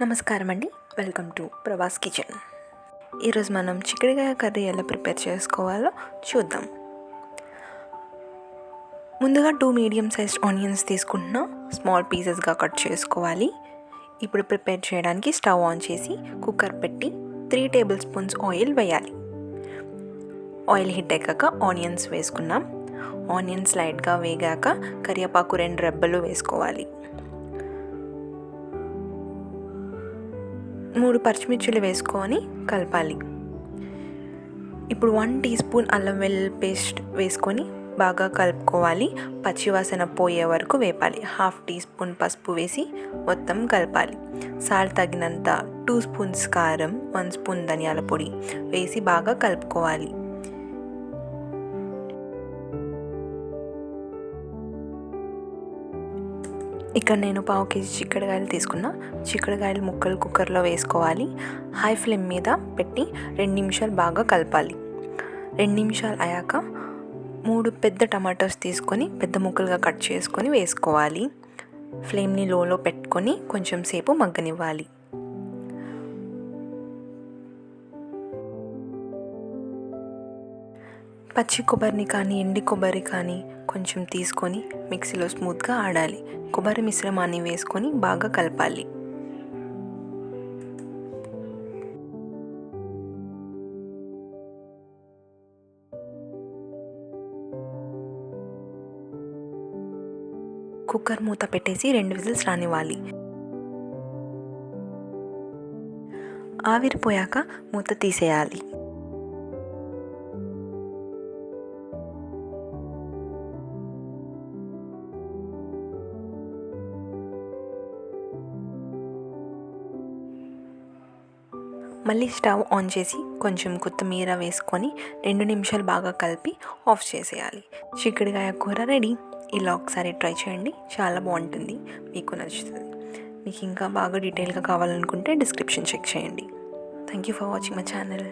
నమస్కారం అండి, welcome to Prabhas kitchen. ఈరోజు మనం చిక్కుడుకాయ కర్రీ ఎలా ప్రిపేర్ చేసుకోవాలో చూద్దాం. ముందుగా 2 మీడియం సైజ్డ్ ఆనియన్స్ తీసుకుంటున్నా, స్మాల్ పీసెస్గా కట్ చేసుకోవాలి. ఇప్పుడు ప్రిపేర్ చేయడానికి స్టవ్ ఆన్ చేసి కుక్కర్ పెట్టి 3 టేబుల్ స్పూన్స్ ఆయిల్ వేయాలి. ఆయిల్ హీట్ అయ్యాక ఆనియన్స్ వేసుకున్నాం. ఆనియన్స్ లైట్గా వేగాక కరివేపాకు 2 రెబ్బలు వేసుకోవాలి. 3 పచ్చిమిర్చిలు వేసుకొని కలపాలి. ఇప్పుడు 1 టీ స్పూన్ అల్లం వెల్లుల్లి పేస్ట్ వేసుకొని బాగా కలుపుకోవాలి. పచ్చివాసన పోయే వరకు వేపాలి. 1/2 టీ స్పూన్ పసుపు వేసి మొత్తం కలపాలి. సాల్ట్ తగినంత 2 స్పూన్స్ కారం, 1 స్పూన్ ధనియాల పొడి వేసి బాగా కలుపుకోవాలి. ఇక్కడ నేను 1/2 కేజీ చిక్కుడుకాయలు తీసుకున్నా. చిక్కుడుకాయలు ముక్కలు కుక్కర్లో వేసుకోవాలి. హై ఫ్లేమ్ మీద పెట్టి 2 నిమిషాలు బాగా కలపాలి. 2 నిమిషాలు అయ్యాక 3 పెద్ద టమాటోస్ తీసుకొని పెద్ద ముక్కలుగా కట్ చేసుకొని వేసుకోవాలి. ఫ్లేమ్ని లోలో పెట్టుకొని కొంచెం సేపు మగ్గనివ్వాలి. పచ్చి కొబ్బరిని కానీ ఎండి కొబ్బరి కానీ కొంచెం తీసుకొని మిక్సీలో స్మూత్గా ఆడాలి. కొబ్బరి మిశ్రమాన్ని వేసుకొని బాగా కలపాలి. కుక్కర్ మూత పెట్టేసి 2 విజిల్స్ రానివ్వాలి. ఆవిరిపోయాక మూత తీసేయాలి. మళ్ళీ స్టవ్ ఆన్ చేసి కొంచెం కొత్తిమీర వేసుకొని 2 నిమిషాలు బాగా కలిపి ఆఫ్ చేసేయాలి. చిక్కుడుకాయ కూర రెడీ. ఇలా ఒకసారి ట్రై చేయండి, చాలా బాగుంటుంది, మీకు నచ్చుతుంది. మీకు ఇంకా బాగా డీటెయిల్గా కావాలనుకుంటే డిస్క్రిప్షన్ చెక్ చేయండి. Thank you for watching my channel.